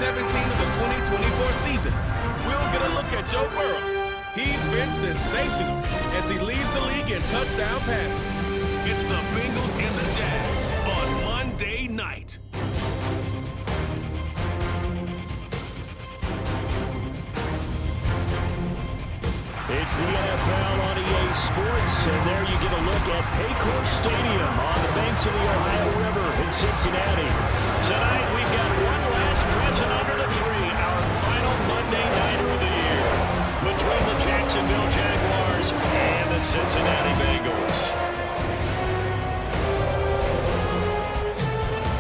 17 of the 2024 season. We'll get a look at Joe Burrow. He's been sensational as he leads the league in touchdown passes. It's the Bengals and the Jags on Monday night. It's the NFL on EA Sports, and there you get a look at Paycor Stadium on the banks of the Ohio River in Cincinnati. Tonight, we've got one last present under the tree, our final Monday nighter of the year, between the Jacksonville Jaguars and the Cincinnati Bengals.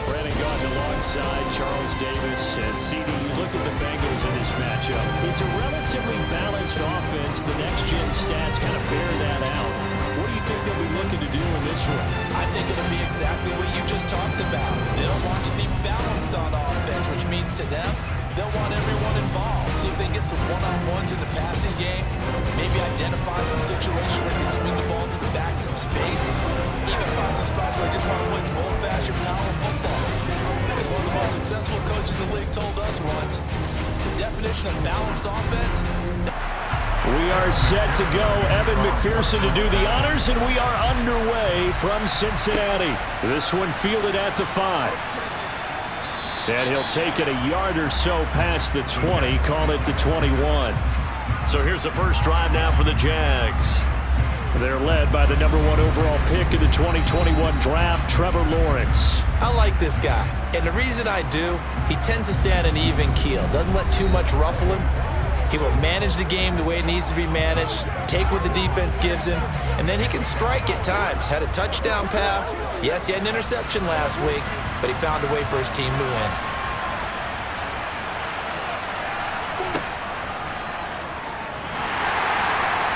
Brandon Gaudin alongside Charles Davis and CD. You look at the Bengals in this matchup. It's a relatively balanced offense. The next-gen stats kind of bear that out. What do you think they'll be looking to do in this one? I think it'll be exactly what you just talked about. They'll want to be balanced on offense, which means to them, they'll want everyone involved. See if they can get some one-on-ones in the passing game. Maybe identify some situations where they can swing the ball to the backs in space. Even find some spots where they just want to play some old-fashioned power football. As one of the most successful coaches in the league told us once, the definition of balanced offense. We are set to go. Evan McPherson to do the honors, and we are underway from Cincinnati. This one fielded at the 5. And he'll take it a yard or so past the 20, call it the 21. So here's the first drive now for the Jags. They're led by the #1 overall pick of the 2021 draft, Trevor Lawrence. I like this guy, and the reason I do, he tends to stay on an even keel, doesn't let too much ruffle him. He will manage the game the way it needs to be managed, take what the defense gives him, and then he can strike at times. Had a touchdown pass. Yes, he had an interception last week, but he found a way for his team to win.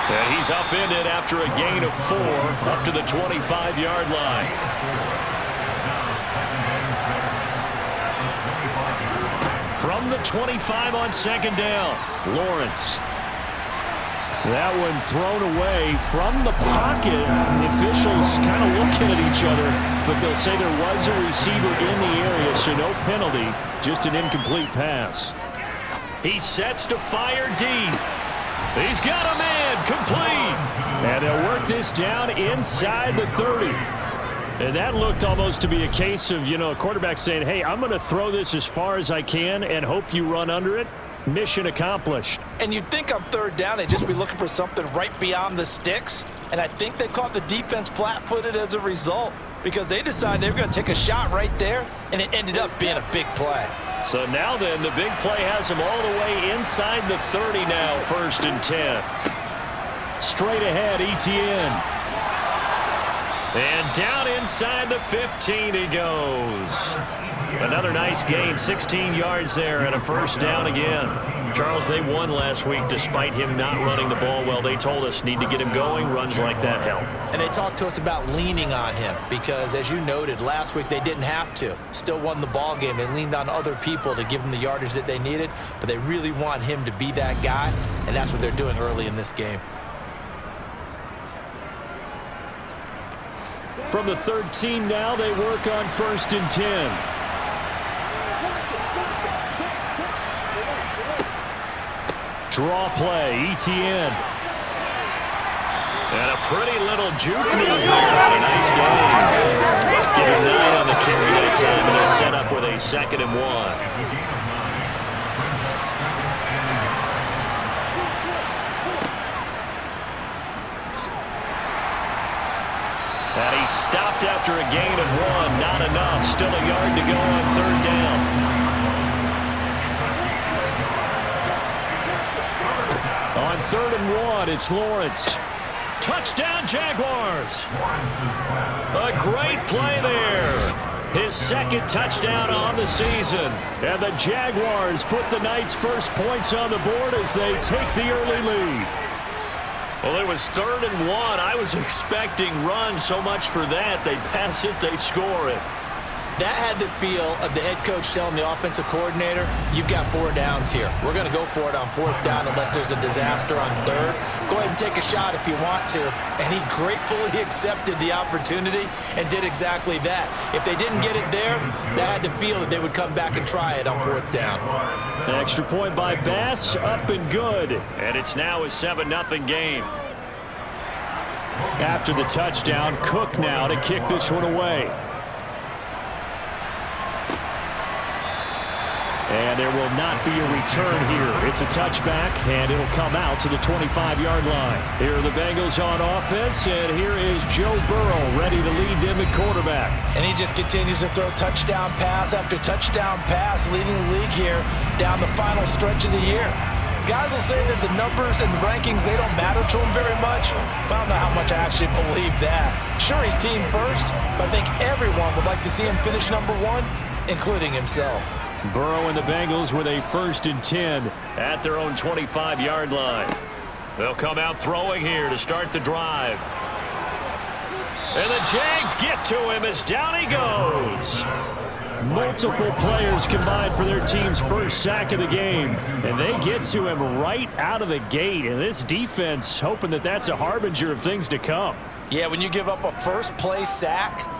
And he's upended after a gain of 4 up to the 25-yard line. From the 25 on second down, Lawrence. That one thrown away from the pocket. The officials kind of looking at each other, but they'll say there was a receiver in the area, so no penalty, just an incomplete pass. He sets to fire deep. He's got a man, complete. And they'll work this down inside the 30. And that looked almost to be a case of, a quarterback saying, hey, I'm going to throw this as far as I can and hope you run under it. Mission accomplished. And you'd think on third down they'd just be looking for something right beyond the sticks. And I think they caught the defense flat-footed as a result because they decided they were going to take a shot right there, and it ended up being a big play. So now then, the big play has them all the way inside the 30 now, 1st and 10. Straight ahead, Etienne. And down inside the 15 he goes. Another nice gain, 16 yards there, and a first down again. Charles, they won last week despite him not running the ball well. They told us need to get him going. Runs like that help. And they talked to us about leaning on him because, as you noted, last week they didn't have to. Still won the ball game. They leaned on other people to give them the yardage that they needed, but they really want him to be that guy, and that's what they're doing early in this game. From the 13 now, they work on 1st and 10. Draw play, Etienne. And a pretty little juke move there. A nice game. Getting 9 on the carry that time, and they're set up with a 2nd and 1. And he stopped after a gain of 1. Not enough. Still a yard to go on 3rd down. On 3rd and 1, it's Lawrence. Touchdown, Jaguars. A great play there. His 2nd touchdown on the season. And the Jaguars put the Knights' first points on the board as they take the early lead. Well, it was 3rd and 1. I was expecting run, so much for that. They pass it, they score it. That had the feel of the head coach telling the offensive coordinator, you've got 4 downs here. We're going to go for it on 4th down unless there's a disaster on 3rd. Go ahead and take a shot if you want to. And he gratefully accepted the opportunity and did exactly that. If they didn't get it there, that had the feel that they would come back and try it on 4th down. An extra point by Bass, up and good. And it's now a 7-0 game. After the touchdown, Cook now to kick this one away. And there will not be a return here. It's a touchback, and it'll come out to the 25-yard line. Here are the Bengals on offense, and here is Joe Burrow ready to lead them at quarterback. And he just continues to throw touchdown pass after touchdown pass, leading the league here down the final stretch of the year. Guys will say that the numbers and the rankings, they don't matter to him very much. But I don't know how much I actually believe that. Sure, he's team first, but I think everyone would like to see him finish number 1, including himself. Burrow and the Bengals with a 1st and 10 at their own 25-yard line. They'll come out throwing here to start the drive. And the Jags get to him as down he goes. Multiple players combined for their team's first sack of the game. And they get to him right out of the gate. And this defense hoping that that's a harbinger of things to come. Yeah, when you give up a first-play sack,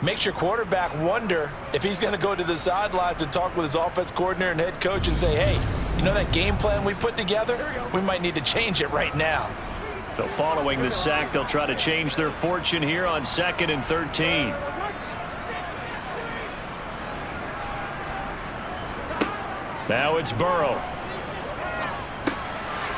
makes your quarterback wonder if he's going to go to the sidelines and talk with his offense coordinator and head coach and say, hey, you know that game plan we put together? We might need to change it right now. So following the sack, they'll try to change their fortune here on 2nd and 13. Now it's Burrow.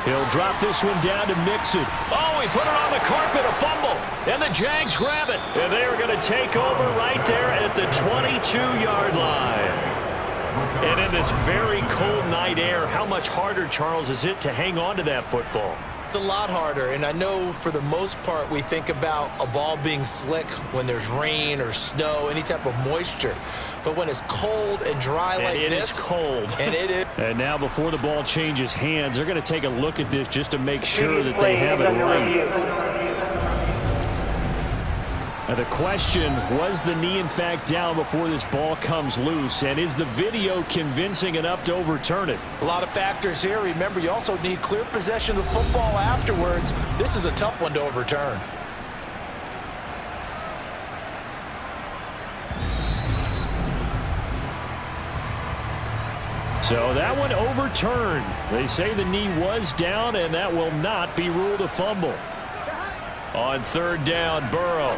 He'll drop this one down to Mixon. Oh, he put it on the carpet, a fumble. And the Jags grab it. And they are going to take over right there at the 22-yard line. And in this very cold night air, how much harder, Charles, is it to hang on to that football? It's a lot harder, and I know for the most part we think about a ball being slick when there's rain or snow, any type of moisture. But when it's cold and dry like this. And it is cold. And it is. And now before the ball changes hands, they're going to take a look at this just to make sure that they have it right. Now the question, was the knee in fact down before this ball comes loose? And is the video convincing enough to overturn it? A lot of factors here. Remember, you also need clear possession of the football afterwards. This is a tough one to overturn. So that one overturned. They say the knee was down, and that will not be ruled a fumble. On 3rd down, Burrow.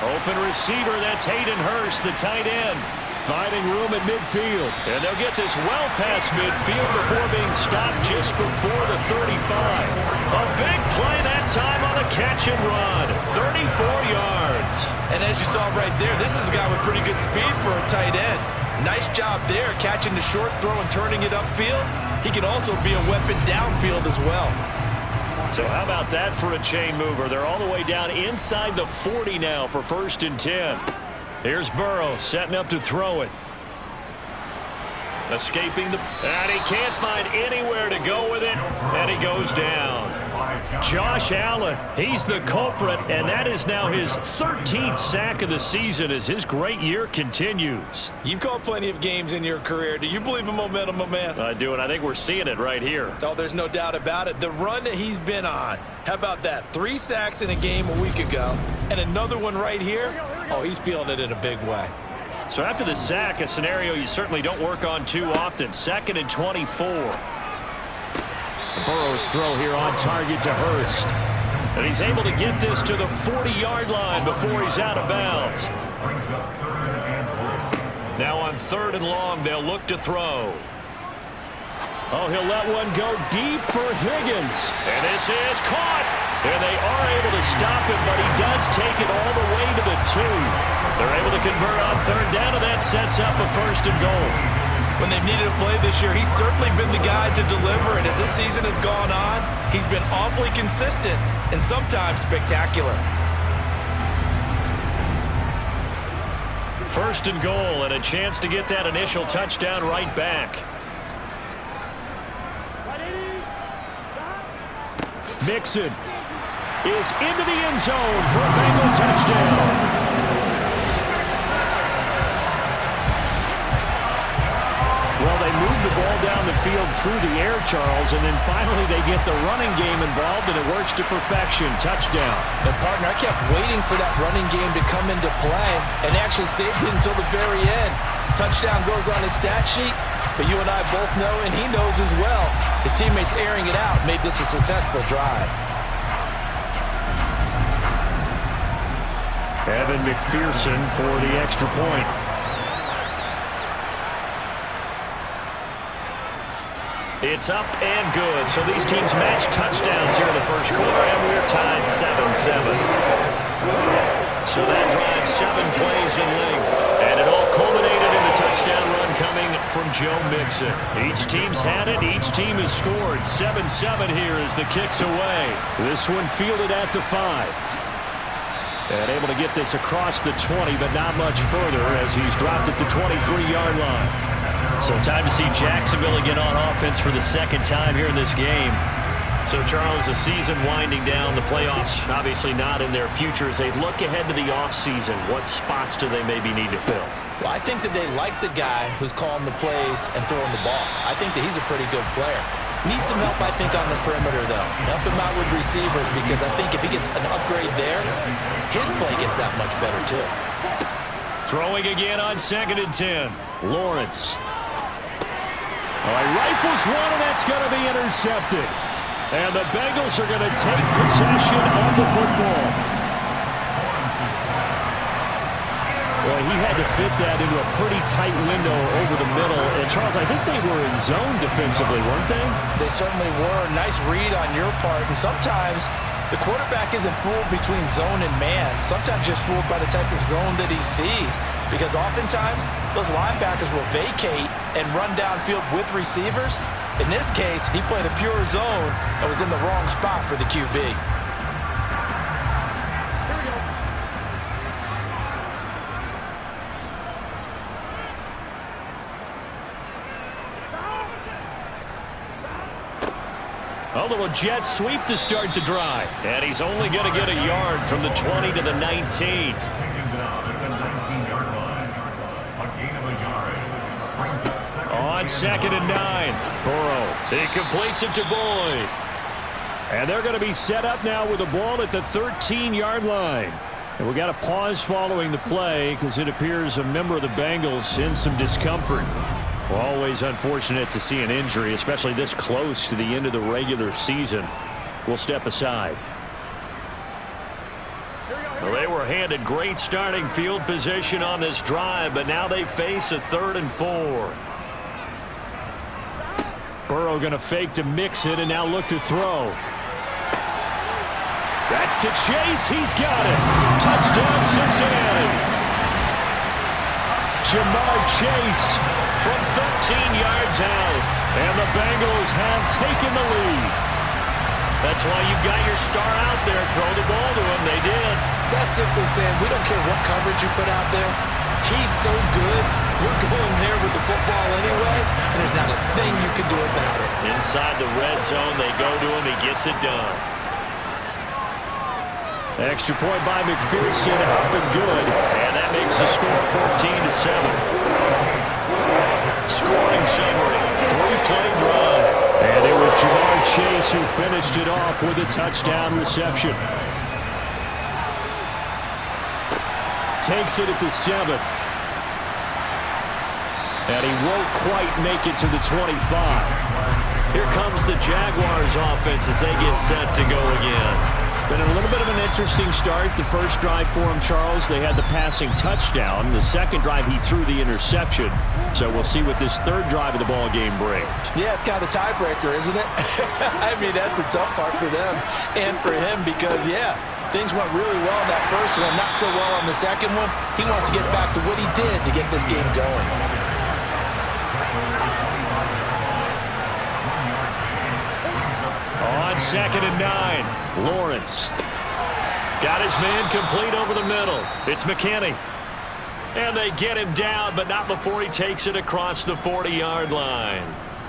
Open receiver, that's Hayden Hurst, the tight end. Finding room at midfield. And they'll get this well past midfield before being stopped just before the 35. A big play that time on a catch and run. 34 yards. And as you saw right there, this is a guy with pretty good speed for a tight end. Nice job there, catching the short throw and turning it upfield. He can also be a weapon downfield as well. So how about that for a chain mover? They're all the way down inside the 40 now for 1st and 10. Here's Burrow setting up to throw it. Escaping the... And he can't find anywhere to go with it. And he goes down. Josh Allen, he's the culprit, and that is now his 13th sack of the season as his great year continues. You've called plenty of games in your career. Do you believe in momentum, my man? I do, and I think we're seeing it right here. Oh, there's no doubt about it. The run that he's been on, how about that? 3 sacks in a game a week ago, and another one right here. Oh, he's feeling it in a big way. So after the sack, a scenario you certainly don't work on too often. 2nd and 24. Burrow's throw here on target to Hurst. And he's able to get this to the 40-yard line before he's out of bounds. Now on 3rd and long, they'll look to throw. Oh, he'll let one go deep for Higgins. And this is caught. And they are able to stop him, but he does take it all the way to the 2. They're able to convert on 3rd down, and that sets up a 1st and goal. When they've needed a play this year, he's certainly been the guy to deliver. And as this season has gone on, he's been awfully consistent and sometimes spectacular. 1st and goal, and a chance to get that initial touchdown right back. Mixon is into the end zone for a Bengal touchdown. through the air, Charles, and then finally they get the running game involved, and it works to perfection. Touchdown. And, partner, I kept waiting for that running game to come into play and actually saved it until the very end. Touchdown goes on his stat sheet, but you and I both know, and he knows as well, his teammates airing it out made this a successful drive. Evan McPherson for the extra point. It's up and good. So these teams match touchdowns here in the first quarter, and we're tied 7-7. So that drive 7 plays in length, and it all culminated in the touchdown run coming from Joe Mixon. Each team's had it. Each team has scored. 7-7 here as the kick's away. This one fielded at the 5. And able to get this across the 20, but not much further as he's dropped it to 23-yard line. So time to see Jacksonville again on offense for the second time here in this game. So, Charles, the season winding down, the playoffs obviously not in their future. As they look ahead to the offseason, what spots do they maybe need to fill? Well, I think that they like the guy who's calling the plays and throwing the ball. I think that he's a pretty good player. Needs some help, I think, on the perimeter, though. Help him out with receivers, because I think if he gets an upgrade there, his play gets that much better, too. Throwing again on 2nd and 10. Lawrence. All right, rifles one, and that's going to be intercepted. And the Bengals are going to take possession of the football. Well, he had to fit that into a pretty tight window over the middle. And, Charles, I think they were in zone defensively, weren't they? They certainly were. Nice read on your part. And sometimes the quarterback isn't fooled between zone and man. Sometimes just fooled by the type of zone that he sees. Because oftentimes, those linebackers will vacate and run downfield with receivers. In this case, he played a pure zone and was in the wrong spot for the QB. A little jet sweep to start the drive. And he's only going to get a yard from the 20 to the 19. On 2nd and 9, Burrow. He completes it to Boyd. And they're going to be set up now with the ball at the 13-yard line. And we got a pause following the play because it appears a member of the Bengals in some discomfort. Well, always unfortunate to see an injury, especially this close to the end of the regular season. We'll step aside. Well, they were handed great starting field position on this drive, but now they face a 3rd and 4. Burrow going to fake to mix it and now look to throw. That's to Chase. He's got it. Touchdown, Cincinnati. Jamar Chase from 13 yards out. And the Bengals have taken the lead. That's why you've got your star out there. Throw the ball to him. They did. That's simply saying we don't care what coverage you put out there. He's so good. We're going there with the football anyway, and there's not a thing you can do about it. Inside the red zone, they go to him. He gets it done. Extra point by McPherson, up and good. And that makes the score 14-7. Scoring summary, 3-play drive. And it was Jamar Chase who finished it off with a touchdown reception. Takes it at the 7. And he won't quite make it to the 25. Here comes the Jaguars offense as they get set to go again. Been a little bit of an interesting start. The first drive for him, Charles, they had the passing touchdown. The second drive, he threw the interception. So we'll see what this third drive of the ball game brings. Yeah, it's kind of the tiebreaker, isn't it? I mean, that's the tough part for them and for him because, yeah, things went really well in that first one, not so well on the second one. He wants to get back to what he did to get this game going. On 2nd and 9, Lawrence. Got his man complete over the middle. It's McKinney. And they get him down, but not before he takes it across the 40-yard line.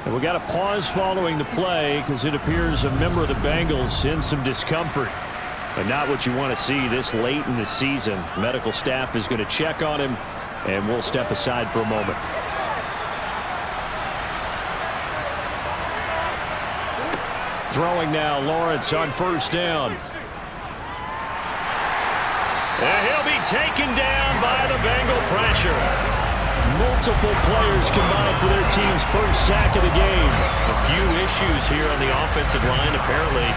And we got a pause following the play because it appears a member of the Bengals in some discomfort. But not what you want to see this late in the season. Medical staff is going to check on him, and we'll step aside for a moment. Throwing now, Lawrence on first down. And he'll be taken down by the Bengal pressure. Multiple players combined for their team's first sack of the game. A few issues here on the offensive line. Apparently,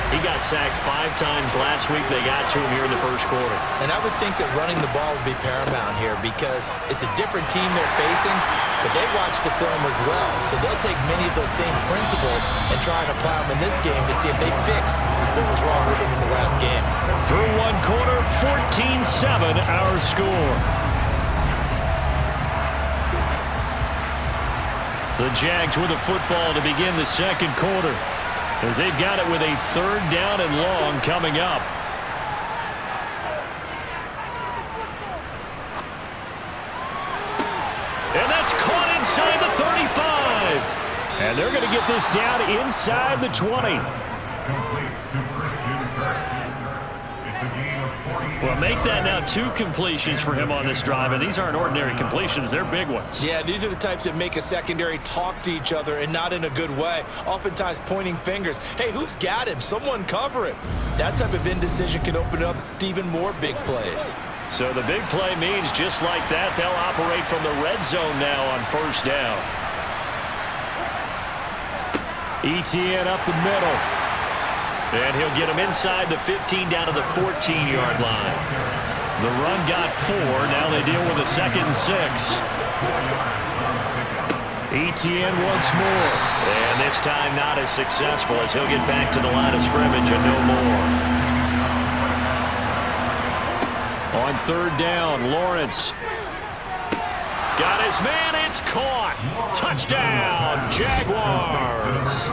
he got sacked 5 times last week. They got to him here in the first quarter. And I would think that running the ball would be paramount here because it's a different team they're facing, but they watch the film as well. So they'll take many of those same principles and try and apply them in this game to see if they fixed what was wrong with them in the last game. Through one quarter, 14-7 our score. The Jags with the football to begin the second quarter, as they've got it with a 3rd down and long coming up. And that's caught inside the 35. And they're going to get this down inside the 20. Well, make that now 2 completions for him on this drive, and these aren't ordinary completions. They're big ones. Yeah, these are the types that make a secondary talk to each other and not in a good way, oftentimes pointing fingers. Hey, who's got him? Someone cover him. That type of indecision can open up to even more big plays. So the big play means just like that, they'll operate from the red zone now on first down. ETN up the middle. And he'll get him inside the 15 down to the 14-yard line. The run got 4. Now they deal with a 2nd and 6. ETN once more. And this time not as successful as he'll get back to the line of scrimmage and no more. On 3rd down, Lawrence. Got his man. It's caught. Touchdown, Jaguars.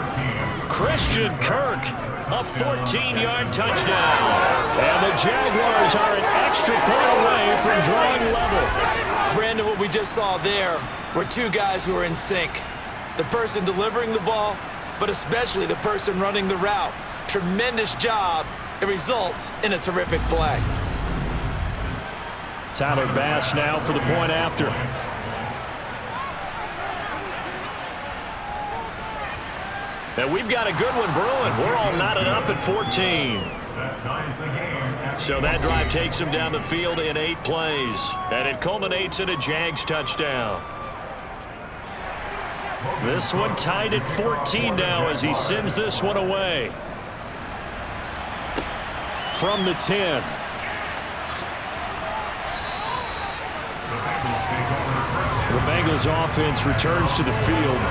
Christian Kirk. A 14-yard touchdown. And the Jaguars are an extra point away from drawing level. Brandon, what we just saw there were 2 guys who are in sync. The person delivering the ball, but especially the person running the route. Tremendous job. It results in a terrific play. Tyler Bass now for the point after. And we've got a good one brewing. We're all knotted up at 14. So that drive takes him down the field in 8 plays. And it culminates in a Jags touchdown. This one tied at 14 now as he sends this one away. From the 10. The Bengals offense returns to the field.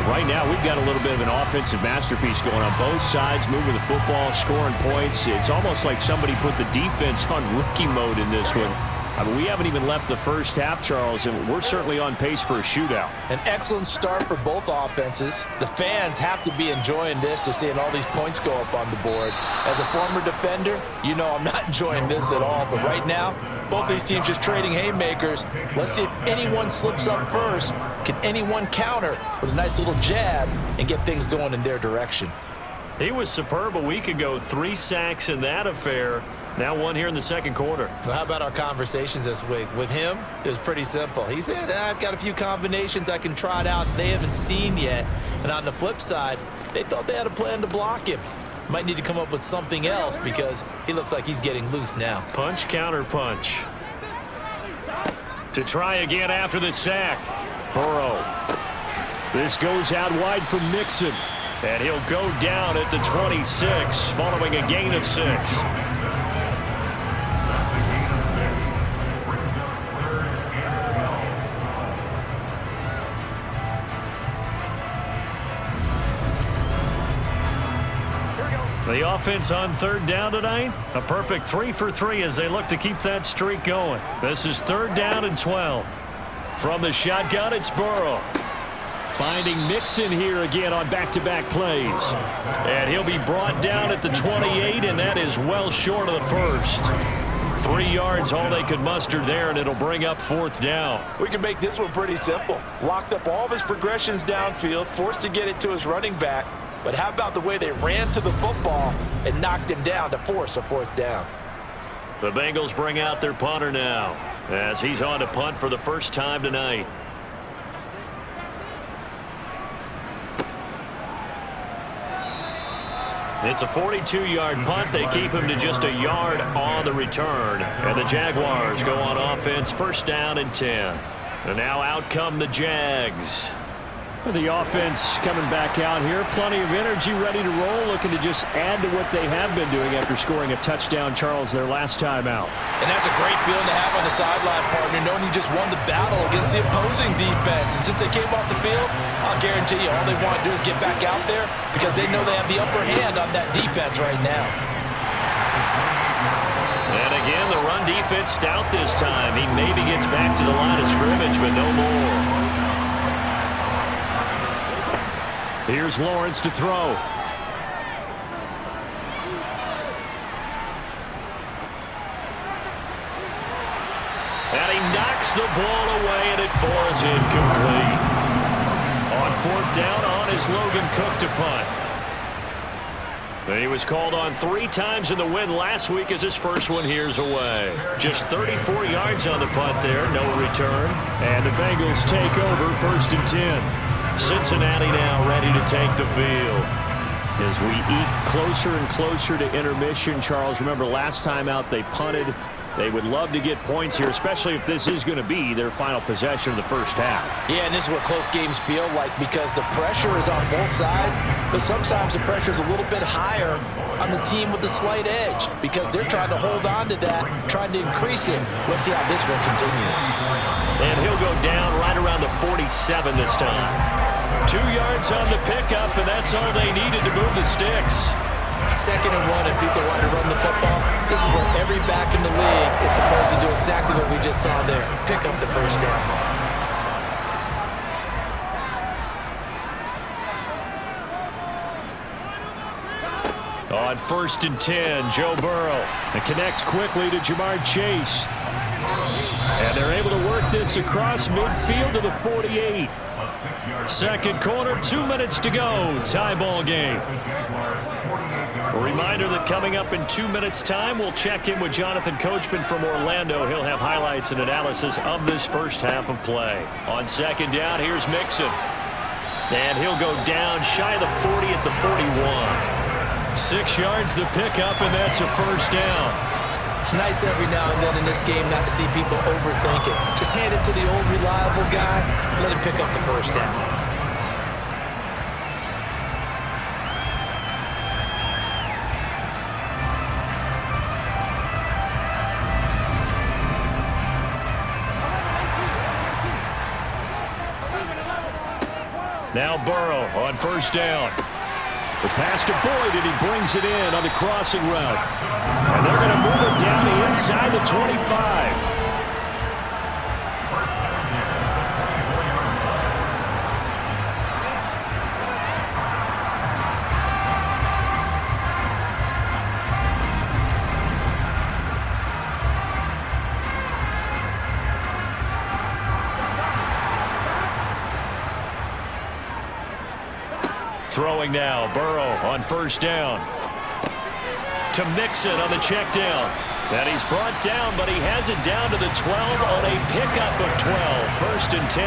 Right now, we've got a little bit of an offensive masterpiece going on both sides, moving the football, scoring points. It's almost like somebody put the defense on rookie mode in this one. I mean, we haven't even left the first half, Charles, and we're certainly on pace for a shootout. An excellent start for both offenses. The fans have to be enjoying this to seeing all these points go up on the board. As a former defender, you know I'm not enjoying this at all. But right now, both these teams just trading haymakers. Let's see if anyone slips up first. Can anyone counter with a nice little jab and get things going in their direction? He was superb a week ago. 3 sacks in that affair. Now 1 here in the second quarter. Well, how about our conversations this week? With him, it was pretty simple. He said, I've got a few combinations I can try it out they haven't seen yet. And on the flip side, they thought they had a plan to block him. Might need to come up with something else because he looks like he's getting loose now. Punch, counter punch. To try again after the sack. Burrow. This goes out wide for Mixon. And he'll go down at the 26 following a gain of 6. The offense on 3rd down tonight, a perfect 3 for 3 as they look to keep that streak going. This is 3rd down and 12. From the shotgun, it's Burrow. Finding Mixon here again on back-to-back plays. And he'll be brought down at the 28, and that is well short of the first. 3 yards, all they could muster there, and it'll bring up 4th down. We can make this one pretty simple. Locked up all of his progressions downfield, forced to get it to his running back. But how about the way they ran to the football and knocked him down to force a 4th down? The Bengals bring out their punter now as he's on to punt for the first time tonight. It's a 42-yard punt. They keep him to just a yard on the return. And the Jaguars go on offense, first down and 10. And now out come the Jags. The offense coming back out here. Plenty of energy, ready to roll, looking to just add to what they have been doing after scoring a touchdown, Charles, their last time out. And that's a great feeling to have on the sideline, partner, knowing you just won the battle against the opposing defense. And since they came off the field, I'll guarantee you all they want to do is get back out there because they know they have the upper hand on that defense right now. And again, the run defense stout this time. He maybe gets back to the line of scrimmage, but no more. Here's Lawrence to throw. And he knocks the ball away, and it falls incomplete. On fourth down, on is Logan Cook to punt. And he was called on 3 times in the win last week as his first one here's away. Just 34 yards on the punt there, no return. And the Bengals take over, first and 10. Cincinnati now ready to take the field. As we eat closer and closer to intermission, Charles, remember last time out they punted. They would love to get points here, especially if this is going to be their final possession of the first half. Yeah, and this is what close games feel like because the pressure is on both sides, but sometimes the pressure is a little bit higher on the team with the slight edge because they're trying to hold on to that, trying to increase it. Let's see how this one continues. And he'll go down right around the 47 this time. 2 yards on the pickup, and that's all they needed to move the sticks. 2nd and 1, and people want to run the football. This is where every back in the league is supposed to do exactly what we just saw there. Pick up the first down. On first and 10, Joe Burrow. It connects quickly to Jamar Chase. And they're able to work this across midfield to the 48. Second quarter, 2 minutes to go. Tie ball game. A reminder that coming up in 2 minutes' time, we'll check in with Jonathan Coachman from Orlando. He'll have highlights and analysis of this first half of play. On second down, here's Mixon. And he'll go down shy of the 40 at the 41. 6 yards the pickup, and that's a first down. It's nice every now and then in this game not to see people overthink it. Just hand it to the old reliable guy, let him pick up the first down. Now Burrow on first down. The pass to Boyd, and he brings it in on the crossing route. And they're going to move it down to inside the 25. Throwing now, Burrow on first down. To Mixon on the check down. And he's brought down, but he has it down to the 12 on a pickup of 12. First and 10.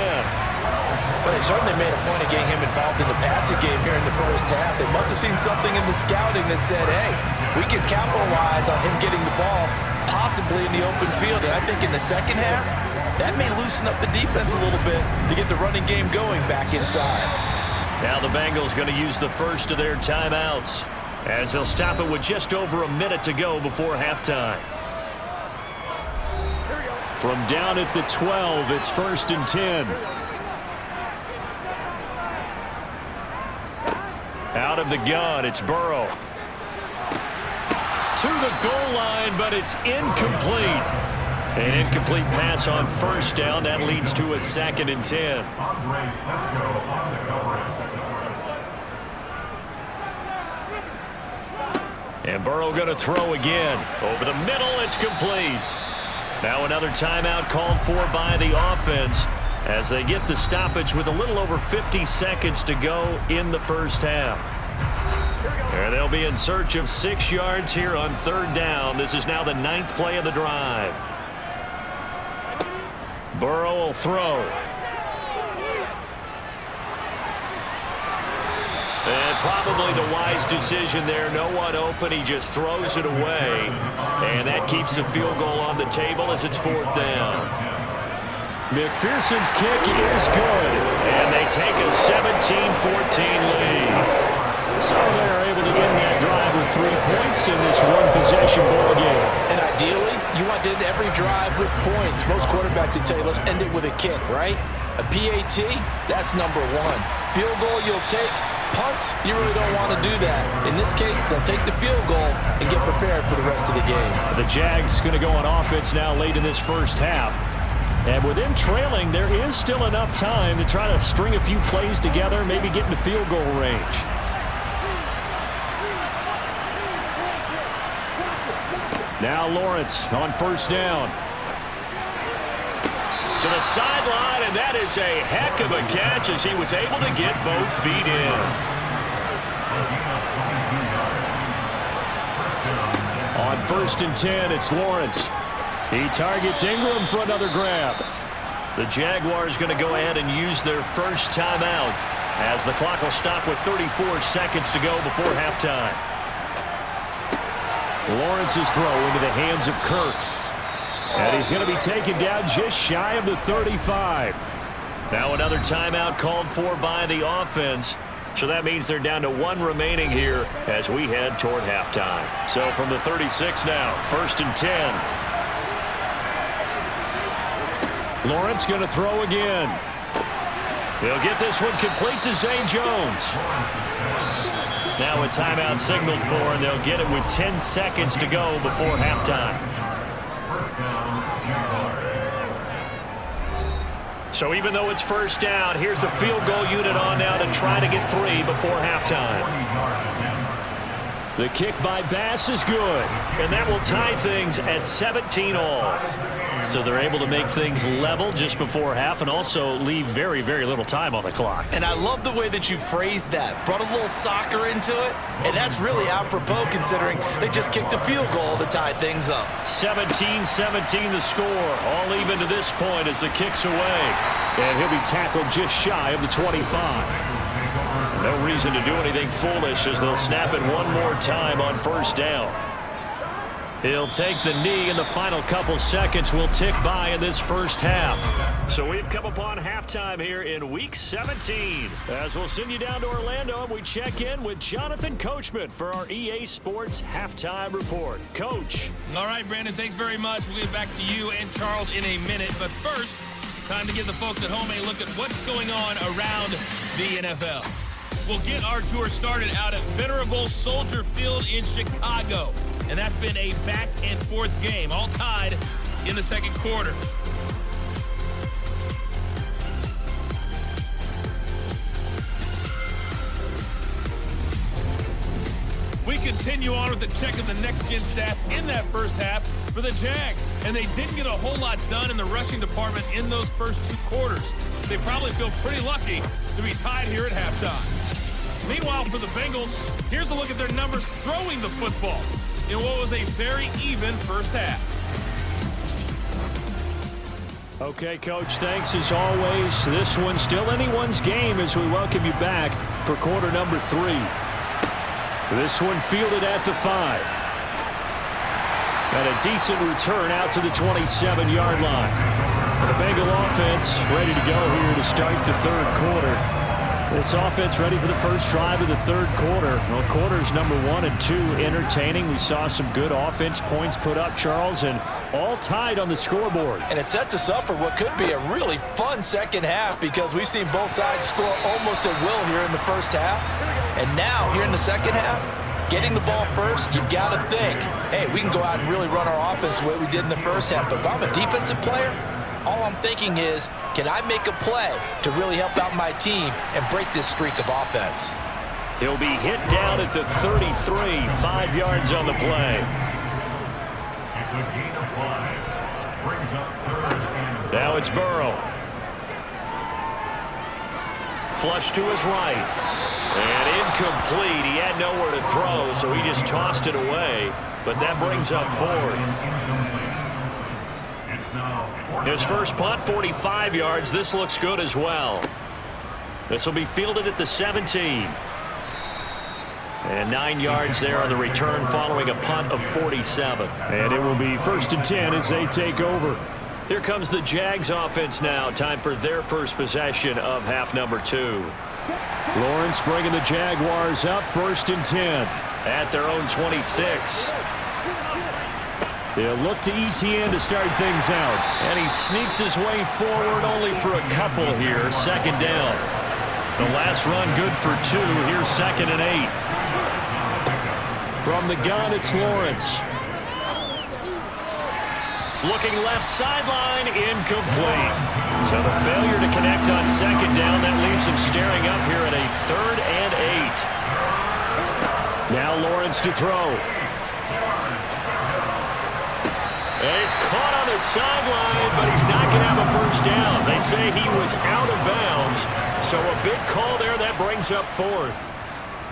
Well, they certainly made a point of getting him involved in the passing game here in the first half. They must have seen something in the scouting that said, hey, we can capitalize on him getting the ball, possibly in the open field. And I think in the second half, that may loosen up the defense a little bit to get the running game going back inside. Now the Bengals going to use the first of their timeouts as they'll stop it with just over a minute to go before halftime. From down at the 12, it's first and 10. Out of the gun, it's Burrow. To the goal line, but it's incomplete. An incomplete pass on first down. That leads to a 2nd and 10. And Burrow going to throw again. Over the middle, it's complete. Now another timeout called for by the offense as they get the stoppage with a little over 50 seconds to go in the first half. And they'll be in search of 6 yards here on third down. This is now the 9th play of the drive. Burrow will throw. And And probably the wise decision there. No one open. He just throws it away. And that keeps the field goal on the table as it's 4th down. McPherson's kick is good. And they take a 17-14 lead. So they're able to end that drive with 3 points in this one-possession ball game. And ideally, you want to end every drive with points. Most quarterbacks would tell you, let's end it with a kick, right? A PAT, that's number 1. Field goal, you'll take. Punts, you really don't want to do that. In this case, they'll take the field goal and get prepared for the rest of the game. The Jags going to go on offense now late in this first half. And with them trailing, there is still enough time to try to string a few plays together, maybe get into field goal range. Now Lawrence on 1st down. To the sideline, and that is a heck of a catch as he was able to get both feet in. On 1st and 10, it's Lawrence. He targets Ingram for another grab. The Jaguars going to go ahead and use their first timeout as the clock will stop with 34 seconds to go before halftime. Lawrence's throw into the hands of Kirk. And he's going to be taken down just shy of the 35. Now another timeout called for by the offense. So that means they're down to 1 remaining here as we head toward halftime. So from the 36 now, 1st and 10. Lawrence going to throw again. He'll get this one complete to Zay Jones. Now a timeout signaled for, and they'll get it with 10 seconds to go before halftime. So even though it's 1st down, here's the field goal unit on now to try to get 3 before halftime. The kick by Bass is good. And that will tie things at 17 all. So they're able to make things level just before half and also leave very, very little time on the clock. And I love the way that you phrased that. Brought a little soccer into it. And that's really apropos considering they just kicked a field goal to tie things up. 17-17 the score. All even to this point as the kick's away. And he'll be tackled just shy of the 25. No reason to do anything foolish as they'll snap it one more time on 1st down. He'll take the knee, and the final couple seconds will tick by in this first half. So we've come upon halftime here in Week 17. As we'll send you down to Orlando, and we check in with Jonathan Coachman for our EA Sports Halftime Report. Coach. All right, Brandon, thanks very much. We'll get back to you and Charles in a minute. But first, time to give the folks at home a look at what's going on around the NFL. We'll get our tour started out at Venerable Soldier Field in Chicago. And that's been a back-and-forth game, all tied in the second quarter. We continue on with the check of the next-gen stats in that first half for the Jags. And they didn't get a whole lot done in the rushing department in those first 2 quarters. They probably feel pretty lucky to be tied here at halftime. Meanwhile, for the Bengals, here's a look at their numbers throwing the football in what was a very even first half. Okay, Coach, thanks as always. This one's still anyone's game as we welcome you back for quarter number 3. This one fielded at the 5. And a decent return out to the 27-yard line. The Bengal offense ready to go here to start the 3rd quarter. This offense ready for the first drive of the 3rd quarter. Well, quarters number 1 and 2 entertaining. We saw some good offense points put up, Charles, and all tied on the scoreboard. And it sets us up for what could be a really fun second half because we've seen both sides score almost at will here in the first half. And now, here in the second half, getting the ball first, you've got to think, hey, we can go out and really run our offense the way we did in the first half. But if I'm a defensive player, all I'm thinking is, can I make a play to really help out my team and break this streak of offense? He'll be hit down at the 33, 5 yards on the play. Now it's Burrow. Flush to his right. And incomplete. He had nowhere to throw, so he just tossed it away. But that brings up 4th. His first punt, 45 yards. This looks good as well. This will be fielded at the 17. And 9 yards there on the return following a punt of 47. And it will be 1st and 10 as they take over. Here comes the Jags offense now. Time for their first possession of half number 2. Lawrence bringing the Jaguars up 1st and 10. At their own 26. They'll look to ETN to start things out. And he sneaks his way forward only for a couple here. 2nd down. The last run good for 2. Here's 2nd and 8. From the gun, it's Lawrence. Looking left sideline, incomplete. So the failure to connect on 2nd down, that leaves him staring up here at a 3rd and 8. Now Lawrence to throw. And he's caught on the sideline, but he's not going to have a 1st down. They say he was out of bounds, so a big call there that brings up 4th.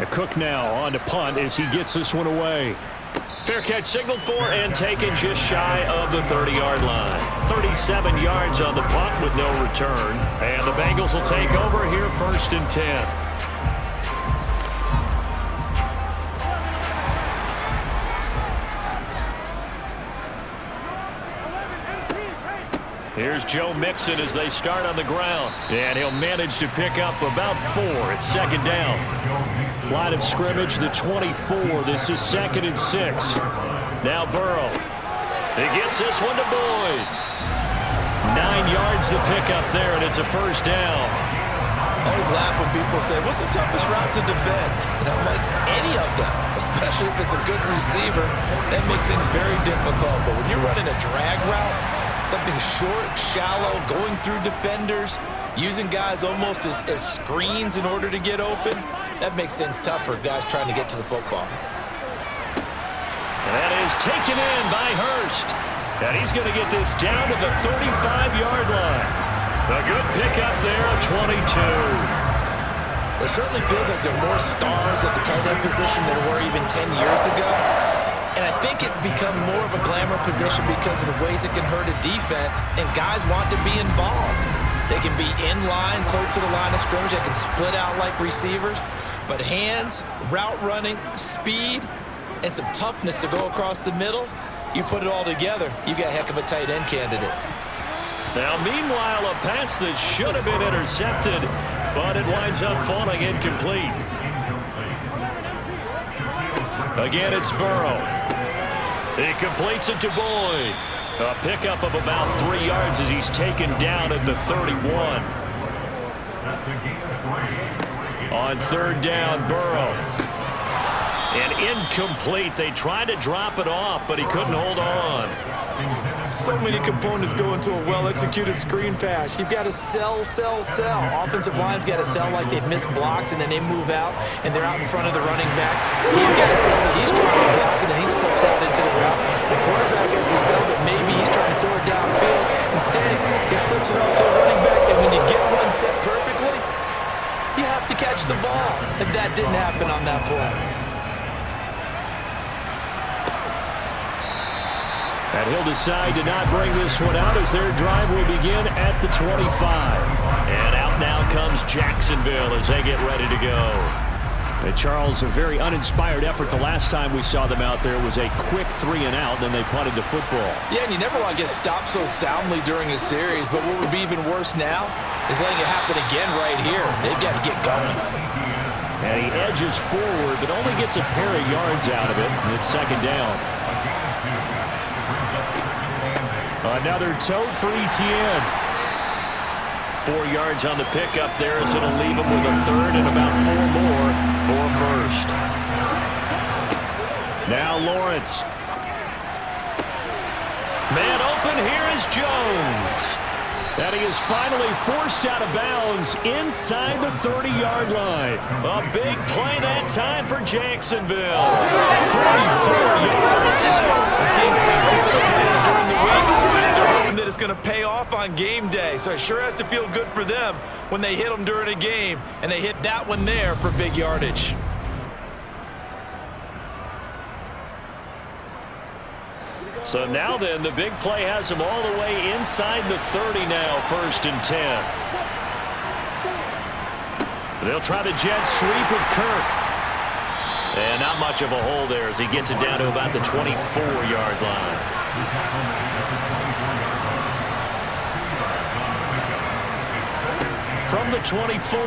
A Cook now on to punt as he gets this one away. Fair catch signaled for and taken just shy of the 30-yard line. 37 yards on the punt with no return. And the Bengals will take over here 1st and 10. Here's Joe Mixon as they start on the ground. And he'll manage to pick up about 4. It's 2nd down. Line of scrimmage, the 24. This is 2nd and 6. Now Burrow. He gets this one to Boyd. 9 yards to pick up there, and it's a 1st down. I always laugh when people say, what's the toughest route to defend? And I'm like, any of them, especially if it's a good receiver. That makes things very difficult. But when you're running a drag route, something short, shallow, going through defenders, using guys almost as screens in order to get open, that makes things tough for guys trying to get to the football. That is taken in by Hurst. And he's going to get this down to the 35-yard line. A good pickup there, 22. It certainly feels like there are more stars at the tight end position than there were even 10 years ago. And I think it's become more of a glamour position because of the ways it can hurt a defense, and guys want to be involved. They can be in line, close to the line of scrimmage. They can split out like receivers. But hands, route running, speed, and some toughness to go across the middle, you put it all together, you got a heck of a tight end candidate. Now, meanwhile, a pass that should have been intercepted, but it winds up falling incomplete. Again, it's Burrow. He completes it to Boyd. A pickup of about 3 yards as he's taken down at the 31. On 3rd down, Burrow. And incomplete. They tried to drop it off, but he couldn't hold on. So many components go into a well-executed screen pass. You've got to sell. Offensive line's got to sell like they've missed blocks, and then they move out, and they're out in front of the running back. He's got to sell that he's trying to block, and then he slips out into the route. The quarterback has to sell that maybe he's trying to throw it downfield. Instead, he slips it off to a running back, and when you get one set perfectly, you have to catch the ball. And that didn't happen on that play. And he'll decide to not bring this one out as their drive will begin at the 25. And out now comes Jacksonville as they get ready to go. And Charles, a very uninspired effort the last time we saw them out there. It was a quick 3 and out, then they punted the football. Yeah, and you never want to get stopped so soundly during a series, but what would be even worse now is letting it happen again right here. They've got to get going. And he edges forward, but only gets a pair of yards out of it, and it's 2nd down. Another tote for ETN. 4 yards on the pickup there as it'll leave him with a 3rd and about 4 more for 1st. Now Lawrence. Man open, here is Jones. And he is finally forced out of bounds inside the 30-yard line. A big play that time for Jacksonville. 34 yards. The team's practiced their plays during the week. They're hoping that it's going to pay off on game day. So it sure has to feel good for them when they hit them during a game. And they hit that one there for big yardage. So now then, the big play has him all the way inside the 30 now, 1st and 10. They'll try the jet sweep with Kirk. And not much of a hole there as he gets it down to about the 24-yard line. From the 24,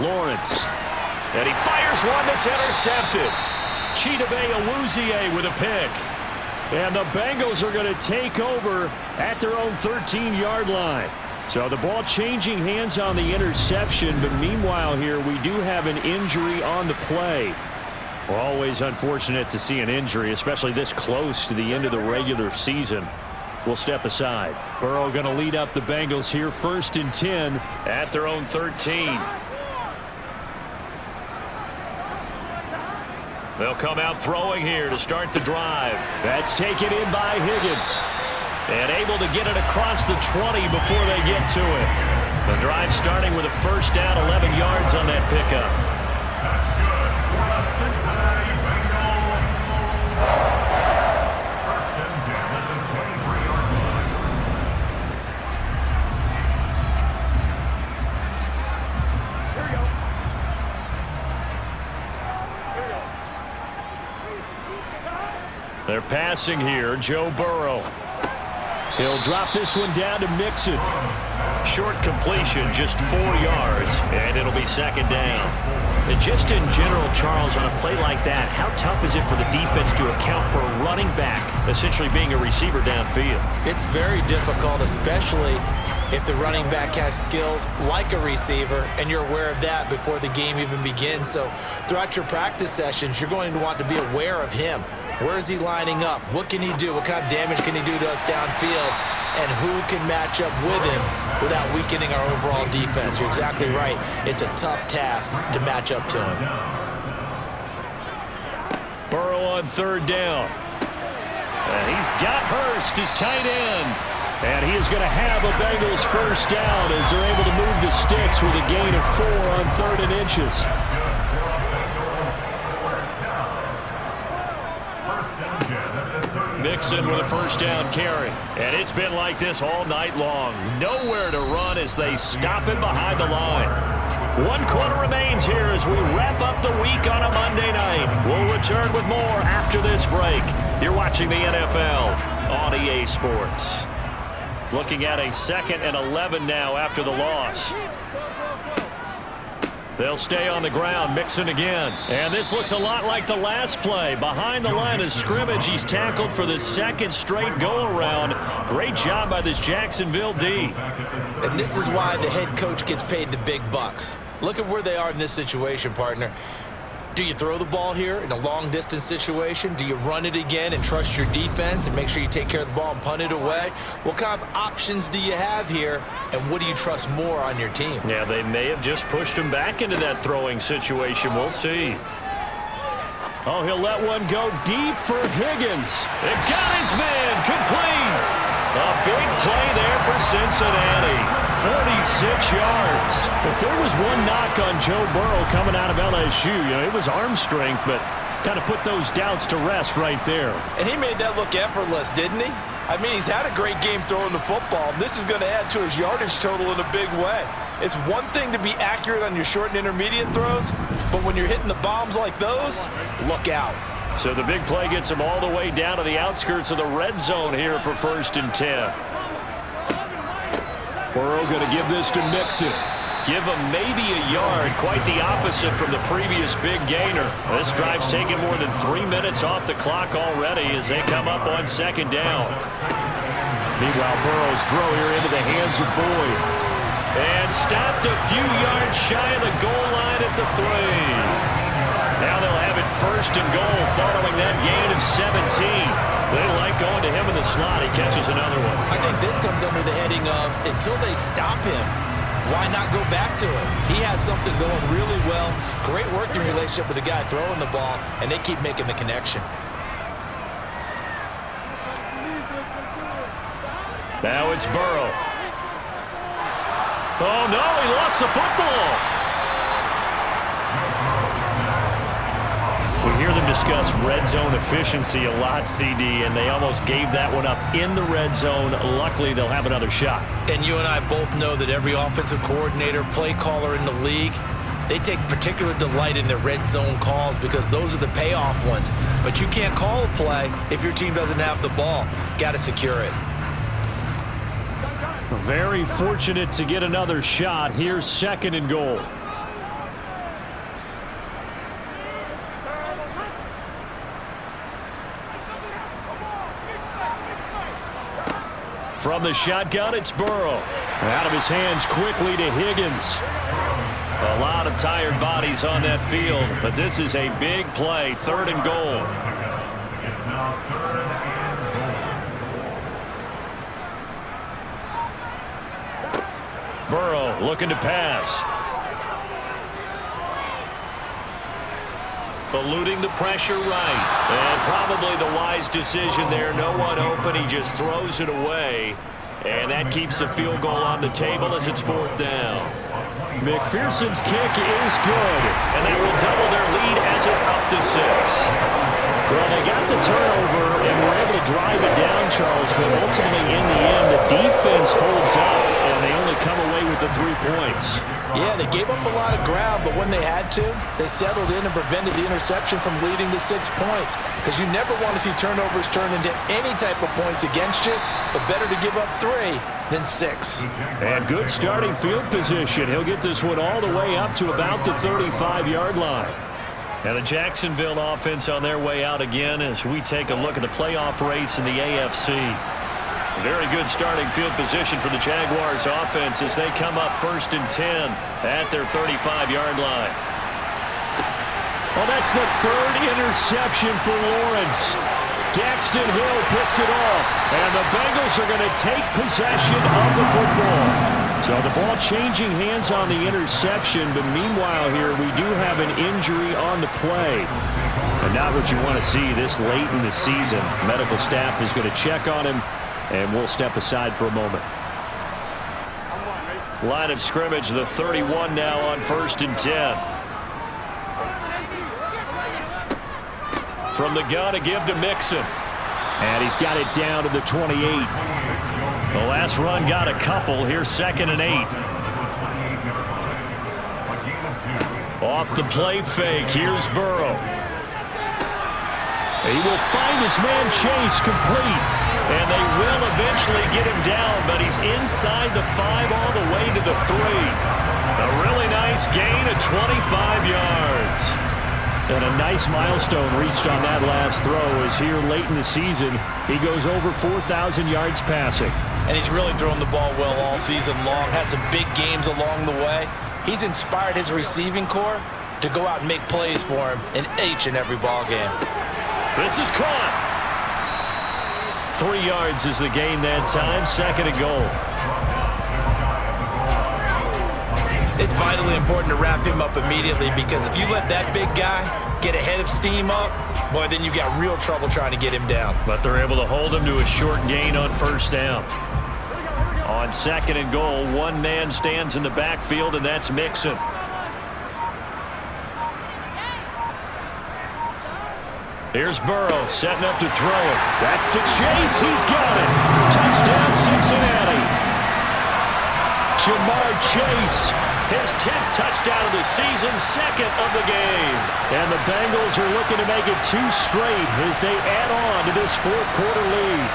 Lawrence. And he fires one that's intercepted. Chidobe Awuzie with a pick. And the Bengals are going to take over at their own 13-yard line. So the ball changing hands on the interception, but meanwhile here we do have an injury on the play. Always unfortunate to see an injury, especially this close to the end of the regular season. We'll step aside. Burrow going to lead up the Bengals here, 1st and 10 at their own 13. They'll come out throwing here to start the drive. That's taken in by Higgins. And able to get it across the 20 before they get to it. The drive starting with a 1st down, 11 yards on that pickup. That's good for the Cincinnati Bengals. 1st and 10 at the 23-yard line. Here we go. They're passing here, Joe Burrow. He'll drop this one down to Mixon. Short completion, just 4 yards, and it'll be 2nd down. And just in general, Charles, on a play like that, how tough is it for the defense to account for a running back essentially being a receiver downfield? It's very difficult, especially if the running back has skills like a receiver, and you're aware of that before the game even begins. So throughout your practice sessions, you're going to want to be aware of him. Where is he lining up? What can he do? What kind of damage can he do to us downfield? And who can match up with him without weakening our overall defense? You're exactly right. It's a tough task to match up to him. Burrow on 3rd down. And he's got Hurst, his tight end. And he is going to have a Bengals 1st down as they're able to move the sticks with a gain of 4 on 3rd and inches. Mixon with a 1st down carry. And it's been like this all night long. Nowhere to run as they stop him behind the line. 1 quarter remains here as we wrap up the week on a Monday night. We'll return with more after this break. You're watching the NFL on EA Sports. Looking at a 2nd and 11 now after the loss. They'll stay on the ground, Mixon again. And this looks a lot like the last play. Behind the line of scrimmage, he's tackled for the 2nd straight go-around. Great job by this Jacksonville D. And this is why the head coach gets paid the big bucks. Look at where they are in this situation, partner. Do you throw the ball here in a long-distance situation? Do you run it again and trust your defense and make sure you take care of the ball and punt it away? What kind of options do you have here, and what do you trust more on your team? Yeah, they may have just pushed him back into that throwing situation. We'll see. Oh, he'll let one go deep for Higgins. It got his man complete. A big play there for Cincinnati. 46 yards. If there was one knock on Joe Burrow coming out of LSU, it was arm strength, but kind of put those doubts to rest right there. And he made that look effortless, didn't he? I mean, he's had a great game throwing the football. This is going to add to his yardage total in a big way. It's one thing to be accurate on your short and intermediate throws, but when you're hitting the bombs like those, look out. So the big play gets him all the way down to the outskirts of the red zone here for 1st and 10. Burrow going to give this to Mixon. Give him maybe a yard, quite the opposite from the previous big gainer. This drive's taken more than 3 minutes off the clock already as they come up on 2nd down. Meanwhile, Burrow's throw here into the hands of Boyd. And stopped a few yards shy of the goal line at the 3. Now they'll have it 1st and goal following that gain of 17. They like going to him in the slot. He catches another one. I think this comes under the heading of until they stop him, why not go back to it? He has something going really well. Great working relationship with the guy throwing the ball, and they keep making the connection. Now it's Burrow. Oh, no, he lost the football. We hear them discuss red zone efficiency a lot, CD, and they almost gave that one up in the red zone. Luckily, they'll have another shot. And you and I both know that every offensive coordinator, play caller in the league, They take particular delight in their red zone calls because those are the payoff ones. But you can't call a play if your team doesn't have the ball. Got to secure it. Very fortunate to get another shot. Here's 2nd and goal. From the shotgun, it's Burrow. Out of his hands quickly to Higgins. A lot of tired bodies on that field, but this is a big play. 3rd and goal. It's now 3rd and Burrow looking to pass. Eluding the pressure right. And probably the wise decision there. No one open. He just throws it away. And that keeps the field goal on the table as it's 4th down. McPherson's kick is good. And that will double their lead as it's up to 6. Well, they got the turnover and were able to drive it down, Charles, but ultimately in the end, the defense holds up, and they only come away with the 3 points. Yeah, they gave up a lot of ground, but when they had to, they settled in and prevented the interception from leading to 6 points. Because you never want to see turnovers turn into any type of points against you, but better to give up 3 than 6. And good starting field position. He'll get this one all the way up to about the 35-yard line. And the Jacksonville offense on their way out again as we take a look at the playoff race in the AFC. Very good starting field position for the Jaguars offense as they come up 1st and 10 at their 35-yard line. Well, that's the 3rd interception for Lawrence. Daxton Hill picks it off, and the Bengals are going to take possession of the football. So the ball changing hands on the interception, but meanwhile here we do have an injury on the play. And not what you want to see this late in the season. Medical staff is going to check on him, and we'll step aside for a moment. Line of scrimmage, the 31 now on 1st and 10. From the gun, a give to Mixon. And he's got it down to the 28. The last run got a couple. Here's 2nd and 8. Off the play fake. Here's Burrow. He will find his man Chase complete. And they will eventually get him down, but he's inside the 5 all the way to the 3. A really nice gain of 25 yards. And a nice milestone reached on that last throw as here late in the season, he goes over 4,000 yards passing. And he's really thrown the ball well all season long. Had some big games along the way. He's inspired his receiving corps to go out and make plays for him in each and every ball game. This is caught. 3 yards is the gain that time. 2nd and goal. It's vitally important to wrap him up immediately because if you let that big guy get ahead of steam up, boy, then you got real trouble trying to get him down. But they're able to hold him to a short gain on 1st down. On 2nd and goal, one man stands in the backfield, and that's Mixon. Here's Burrow setting up to throw it. That's to Chase. He's got it. Touchdown, Cincinnati. Jamar Chase. His 10th touchdown of the season, 2nd of the game. And the Bengals are looking to make it 2 straight as they add on to this 4th quarter lead.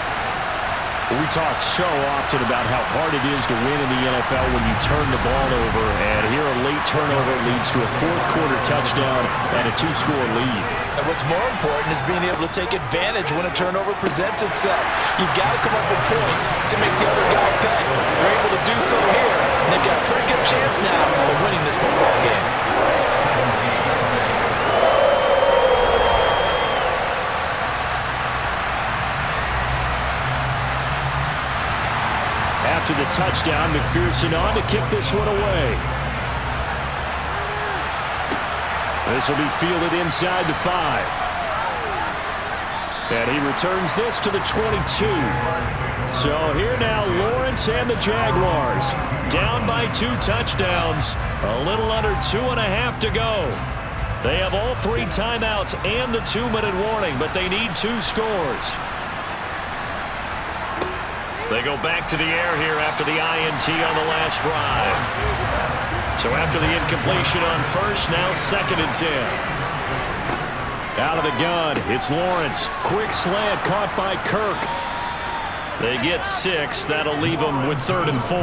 We talk so often about how hard it is to win in the NFL when you turn the ball over. And here a late turnover leads to a 4th quarter touchdown and a 2-score lead. And what's more important is being able to take advantage when a turnover presents itself. You've got to come up with points to make the other guy pay. They're able to do so here, and they've got a pretty good chance now of winning this football game. After the touchdown, McPherson on to kick this one away. This will be fielded inside the 5. And he returns this to the 22. So here now, Lawrence and the Jaguars down by 2 touchdowns. A little under 2.5 to go. They have all 3 timeouts and the 2-minute warning, but they need 2 scores. They go back to the air here after the INT on the last drive. So after the incompletion on first, now 2nd and 10. Out of the gun, it's Lawrence. Quick slant caught by Kirk. They get 6. That'll leave them with 3rd and 4.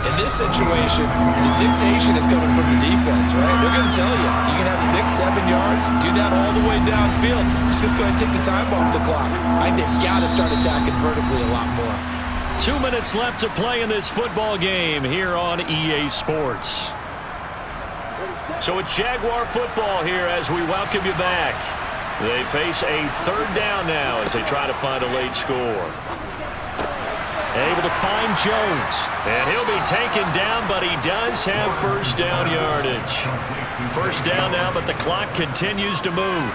In this situation, the dictation is coming from the defense, right? They're going to tell you can have 6, 7 yards, do that all the way downfield. Let's just go ahead and take the time off the clock. I think they've got to start attacking vertically a lot more. 2 minutes left to play in this football game here on EA Sports. So it's Jaguar football here as we welcome you back. They face a 3rd down now as they try to find a late score. Able to find Jones. And he'll be taken down, but he does have 1st down yardage. 1st down now, but the clock continues to move.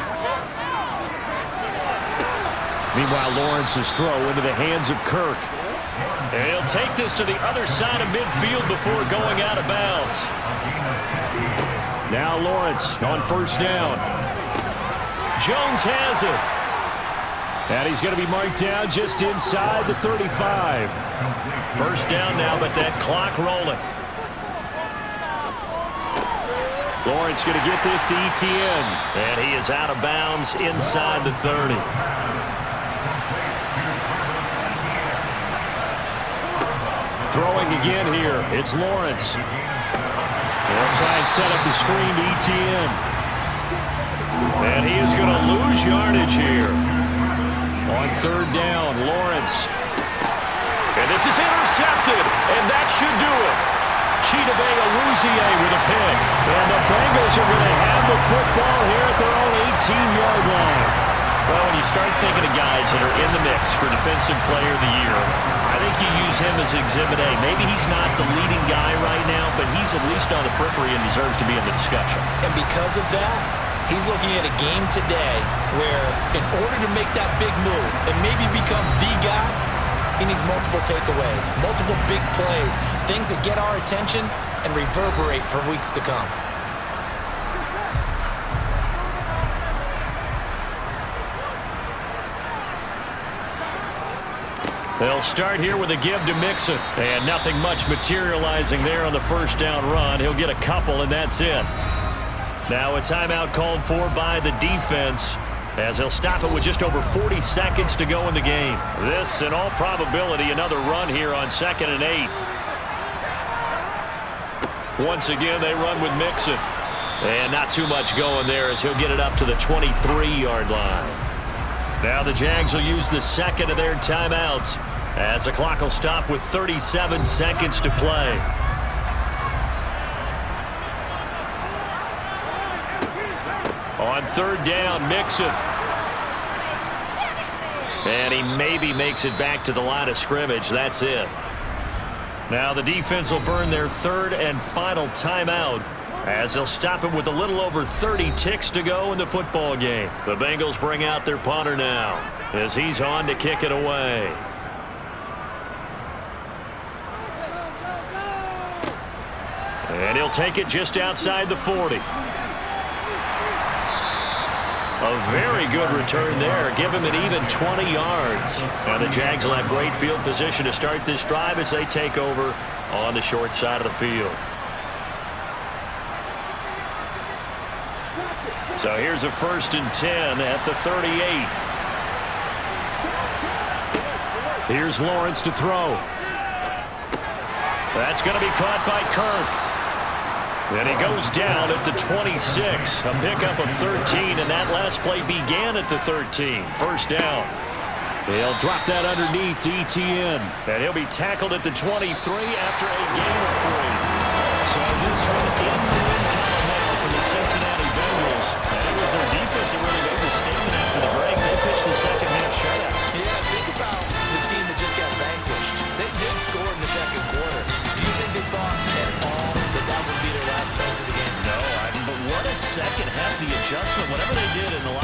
Meanwhile, Lawrence's throw into the hands of Kirk. And he'll take this to the other side of midfield before going out of bounds. Now Lawrence on 1st down. Jones has it. And he's going to be marked down just inside the 35. 1st down now, but that clock rolling. Lawrence going to get this to Etienne. And he is out of bounds inside the 30. Throwing again here. It's Lawrence. They'll try and set up the screen to Etienne. And he is going to lose yardage here. On 3rd down, Lawrence. And this is intercepted, and that should do it. Chidobe Awuzie with a pick. And the Bengals are going to have the football here at their own 18-yard line. Well, when you start thinking of guys that are in the mix for Defensive Player of the Year, I think you use him as Exhibit A. Maybe he's not the leading guy right now, but he's at least on the periphery and deserves to be in the discussion. And because of that, he's looking at a game today where in order to make that big move and maybe become the guy, he needs multiple takeaways, multiple big plays, things that get our attention and reverberate for weeks to come. They'll start here with a give to Mixon. And nothing much materializing there on the 1st down run. He'll get a couple, and that's it. Now a timeout called for by the defense as they'll stop it with just over 40 seconds to go in the game. This, in all probability, another run here on 2nd and 8. Once again, they run with Mixon. And not too much going there as he'll get it up to the 23-yard line. Now the Jags will use the 2nd of their timeouts as the clock will stop with 37 seconds to play. On 3rd down, Mixon. And he maybe makes it back to the line of scrimmage. That's it. Now the defense will burn their 3rd and final timeout as they'll stop it with a little over 30 ticks to go in the football game. The Bengals bring out their punter now as he's on to kick it away. And he'll take it just outside the 40. A very good return there. Give him an even 20 yards. And the Jags will have great field position to start this drive as they take over on the short side of the field. So here's a 1st and 10 at the 38. Here's Lawrence to throw. That's going to be caught by Kirk. And he goes down at the 26. A pickup of 13, and that last play began at the 13. 1st down. They'll drop that underneath to Etienne. And he'll be tackled at the 23 after a gain of 3. So this one in the win column now for the Cincinnati Bengals. And it was their defense that really made the statement after the break. They pitched the second half shutout. Yeah, think about the team that just got vanquished. They did score in the 2nd quarter. Do you think they thought at all that that would be their last points of the game? No, but what a second half, the adjustment, whatever they did in the